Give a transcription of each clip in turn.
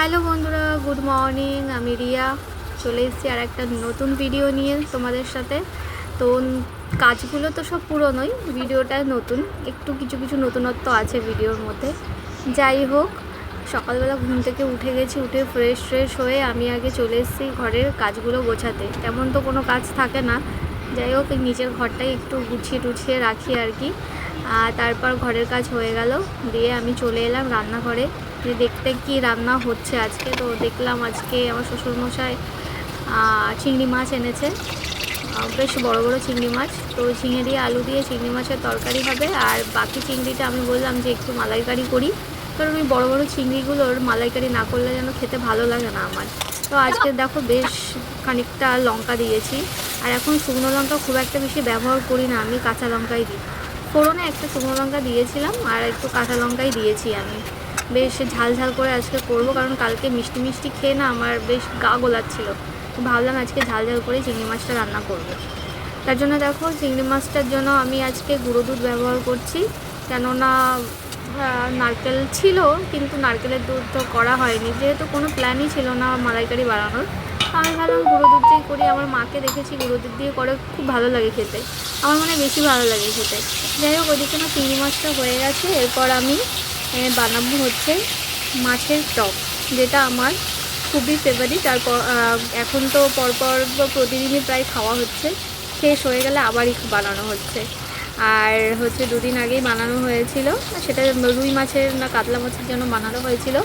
Hello বন্ধুরা, good morning. আমি রিয়া চলে এসেছি আর একটা নতুন ভিডিও নিয়ে তোমাদের সাথে। তো কাজগুলো তো সব পুরনোই, ভিডিওটা নতুন, একটু কিছু কিছু নতুনত্ব আছে ভিডিওর মধ্যে। যাই হোক, সকালবেলা ঘুম থেকে উঠে গেছি, উঠে ফ্রেশ হয়ে আমি আগে চলে এসেছি ঘরের কাজগুলো গোছাতে। তেমন তো কোনো কাজ থাকে না, যাই হোক এই নিচের ঘরটাই একটু গুছিয়ে রাখি আর কি। আর তারপর ঘরের কাজ হয়ে গেল, দিয়ে আমি চলে এলাম রান্নাঘরে যে দেখতে কি রান্না হচ্ছে আজকে। তো দেখলাম আজকে আমার শ্বশুরমশাই চিংড়ি মাছ এনেছে, বেশ বড় বড় চিংড়ি মাছ। তো ঝিঙে দিয়ে আলু দিয়ে চিংড়ি মাছের তরকারি হবে, আর বাকি চিংড়িটা আমি বললাম যে একটু মালাইকারি করি, কারণ ওই বড় বড় চিংড়িগুলোর মালাইকারি না করলে যেন খেতে ভালো লাগে না আমার। তো আজকে দেখো বেশ খানিকটা লঙ্কা দিয়েছি, আর এখন শুকনো লঙ্কা খুব একটা বেশি ব্যবহার করি না, আমি কাঁচা লঙ্কাই দিই। ফোড়নে একটা শুকনো লঙ্কা দিয়েছিলাম আর একটু কাঁচা লঙ্কাই দিয়েছি আমি। বেশ ঝাল করে আজকে করব, কারণ কালকে মিষ্টি খেয়ে না আমার বেশ গা গোলাচ্ছিল। তো ভাবলাম আজকে ঝাল করে চিংড়ি মাছটা রান্না করব। তার জন্য দেখো চিংড়ি মাছটার জন্য আমি আজকে গুঁড়ো দুধ ব্যবহার করছি, কেননা নারকেল ছিল কিন্তু নারকেলের দুধ তো করা হয়নি, যেহেতু কোনো প্ল্যানই ছিল না মালাইকারি বানানোর। আমি ভাবলাম গুঁড়ো দুধ দিয়ে করি। আমার মাকে দেখেছি গুঁড়ো দুধ দিয়ে করে, খুব ভালো লাগে খেতে, আমার মনে বেশি ভালো লাগে খেতে। যাই হোক, ওদিকে না চিংড়ি মাছটা হয়ে গেছে। এরপর আমি বানাবো হচ্ছে মাছের টক, যেটা আমার খুবই ফেভারিট। আর এখন তো পরপর প্রতিদিনই প্রায় খাওয়া হচ্ছে, শেষ হয়ে গেলে আবারই বানানো হচ্ছে। আর হচ্ছে দুদিন আগেই বানানো হয়েছিল, সেটা রুই মাছের না কাতলা মাছের জন্য বানানো হয়েছিল।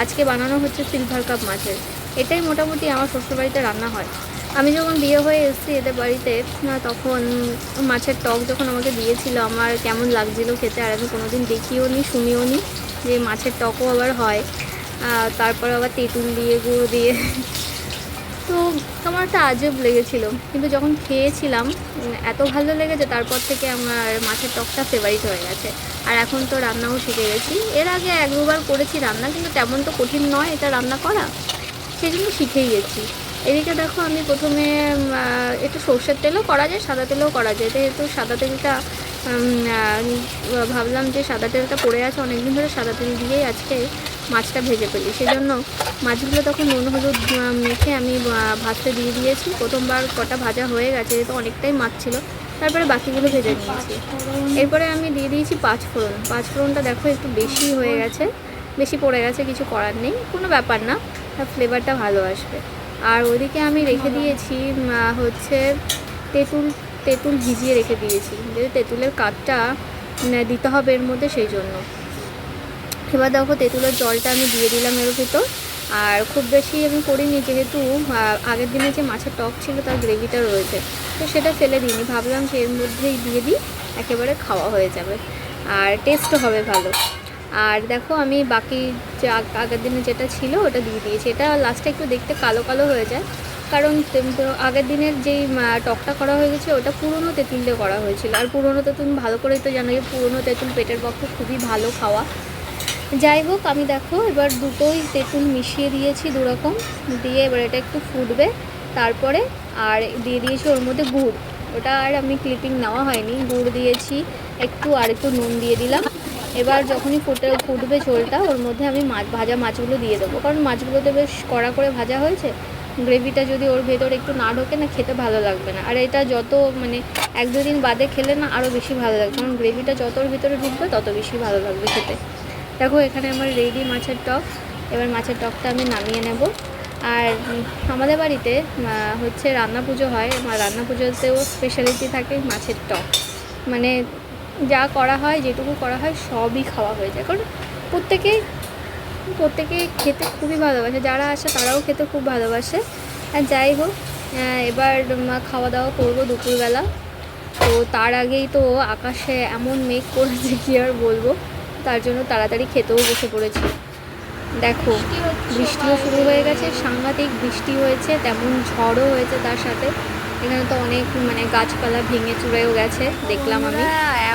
আজকে বানানো হচ্ছে সিলভার কাপ মাছের। এটাই মোটামুটি আমার শ্বশুরবাড়িতে রান্না হয়। আমি যখন বিয়ে হয়ে এসেছি এদের বাড়িতে, তখন মাছের টক যখন আমাকে দিয়েছিল আমার কেমন লাগছিল খেতে, আর আমি কোনোদিন দেখিও নি শুনিও নি যে মাছের টকও আবার হয়, তারপর আবার তেঁতুল দিয়ে গুঁড়ো দিয়ে। তো আমার একটা আজব লেগেছিল, কিন্তু যখন খেয়েছিলাম এত ভালো লেগেছে, তারপর থেকে আমার মাছের টকটা ফেভারিট হয়ে গেছে। আর এখন তো রান্নাও শিখে গেছি। এর আগে এক দুবার করেছি রান্না, কিন্তু তেমন তো কঠিন নয় এটা রান্না করা, সেই জন্য শিখেই গেছি। এদিকে দেখো আমি প্রথমে একটু সর্ষের তেলও করা যায়, সাদা তেলেও করা যায়। যেহেতু সাদা তেলটা ভাবলাম যে সাদা তেলটা পড়ে আছে অনেকদিন ধরে, সাদা তেল দিয়েই আজকে মাছটা ভেজে ফেলি। সেই জন্য মাছগুলো তখন নুন হলুদ মেখে আমি ভাজতে দিয়ে দিয়েছি। প্রথমবার কটা ভাজা হয়ে গেছে, যেহেতু অনেকটাই মাছ ছিল, তারপরে বাকিগুলো ভেজে নিয়েছি। এরপরে আমি দিয়ে দিয়েছি পাঁচফোড়নটা দেখো একটু বেশি হয়ে গেছে, বেশি পড়ে গেছে, কিছু করার নেই, কোনো ব্যাপার না, ফ্লেভারটা ভালো আসবে। আর ওদিকে আমি রেখে দিয়েছি হচ্ছে তেঁতুল ভিজিয়ে রেখে দিয়েছি, যদি তেঁতুলের কাঠটা দিতে হবে এর মধ্যে, সেই জন্য। এবার দেখো তেঁতুলের জলটা আমি দিয়ে দিলাম এর ভিতর। আর খুব বেশি আমি করিনি, যেহেতু আগের দিনে যে মাছের টক ছিল তার গ্রেভিটা রয়েছে, তো সেটা ফেলে দিইনি, ভাবলাম যে এর মধ্যেই দিয়ে দিই, একেবারে খাওয়া হয়ে যাবে আর টেস্টও হবে ভালো। আর দেখো আমি বাকি যে আগের দিনে যেটা ছিল ওটা দিয়ে দিয়েছি। এটা লাস্টে একটু দেখতে কালো হয়ে যায়, কারণ আগের দিনের যেই টকটা করা হয়ে গেছে ওটা পুরনো তেঁতুল দিয়ে করা হয়েছিল। আর পুরনো তেঁতুল ভালো করেই তো জানো যে পুরনো তেঁতুল পেটের পক্ষে খুবই ভালো খাওয়া। যাই হোক, আমি দেখো এবার দুটোই তেঁতুল মিশিয়ে দিয়েছি দুরকম দিয়ে, এবার এটা একটু ফুটবে। তারপরে আর দিয়ে দিয়েছি ওর মধ্যে গুড়, ওটা আর আমি ক্লিপিং নেওয়া হয়নি, গুড় দিয়েছি একটু, আর একটু নুন দিয়ে দিলাম। এবার যখনই ফুটবে ঝোলটা, ওর মধ্যে আমি ভাজা মাছগুলো দিয়ে দেবো, কারণ মাছগুলোতে বেশ কড়া করে ভাজা হয়েছে। গ্রেভিটা যদি ওর ভেতরে একটু না ঢোকে না, খেতে ভালো লাগবে না। আর এটা যত মানে এক দুদিন বাদে খেলে না আরও বেশি ভালো লাগবে, কারণ গ্রেভিটা যত ওর ভিতরে ঢুকবে তত বেশি ভালো লাগবে খেতে। দেখো এখানে আমার রেডি মাছের টক। এবার মাছের টকটা আমি নামিয়ে নেব। আর আমাদের বাড়িতে হচ্ছে রান্না পুজো হয়, আমার রান্না পুজোতেও স্পেশালিটি থাকে মাছের টক। মানে যা করা হয়, যেটুকু করা হয় সবই খাওয়া হয়ে যায়, কারণ প্রত্যেকে খেতে খুবই ভালোবাসে, যারা আসে তারাও খেতে খুব ভালোবাসে। আর যাই হোক, এবার খাওয়া দাওয়া করবো দুপুরবেলা। তো তার আগেই তো আকাশে এমন মেঘ করেছে কি আর বলবো, তার জন্য তাড়াতাড়ি খেতেও বসে পড়েছি। দেখো বৃষ্টিও শুরু হয়ে গেছে, সাংঘাতিক বৃষ্টি হয়েছে, তেমন ঝড়ও হয়েছে তার সাথে। এখানে তো অনেক গাছপালা ভেঙে চুড়েও গেছে দেখলাম আমি।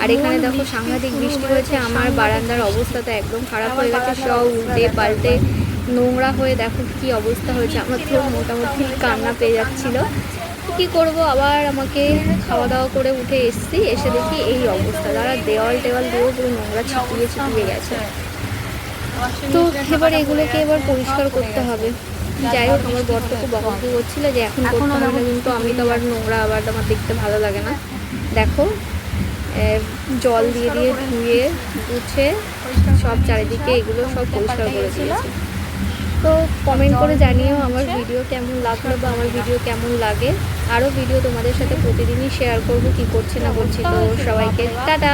আর এখানে দেখো সাংঘাতিক বৃষ্টি হয়েছে, আমার বারান্দার অবস্থা তো একদম খারাপ হয়ে গেছে, সব উল্টে পাল্টে নোংরা হয়ে দেখো কি অবস্থা হয়েছে। আমার তো মোটামুটি কান্না পেয়ে যাচ্ছিলো। কী করব, আবার আমাকে খাওয়া দাওয়া করে উঠে এসে দেখি এই অবস্থা, তারা দেওয়াল দিয়েও পুরো নোংরা ছিটিয়ে গেছে। তো এবার এগুলোকে এবার পরিষ্কার করতে হবে। যাই হোক, আমার বরটা খুব বকাবকি করছিল যে এখন করতে হবে না, কিন্তু আমি তো আবার নোংরা আবার আমার দেখতে ভালো লাগে না। দেখো জল দিয়ে দিয়ে ধুয়ে মুছে সব চারিদিকে এগুলো সব পরিষ্কার করে দিয়েছি। তো কমেন্ট করে জানিও আমার ভিডিও কেমন লাগলো বা আমার ভিডিও কেমন লাগে। আরও ভিডিও তোমাদের সাথে প্রতিদিনই শেয়ার করবো কী করছি না করছি। তো সবাইকে টাটা।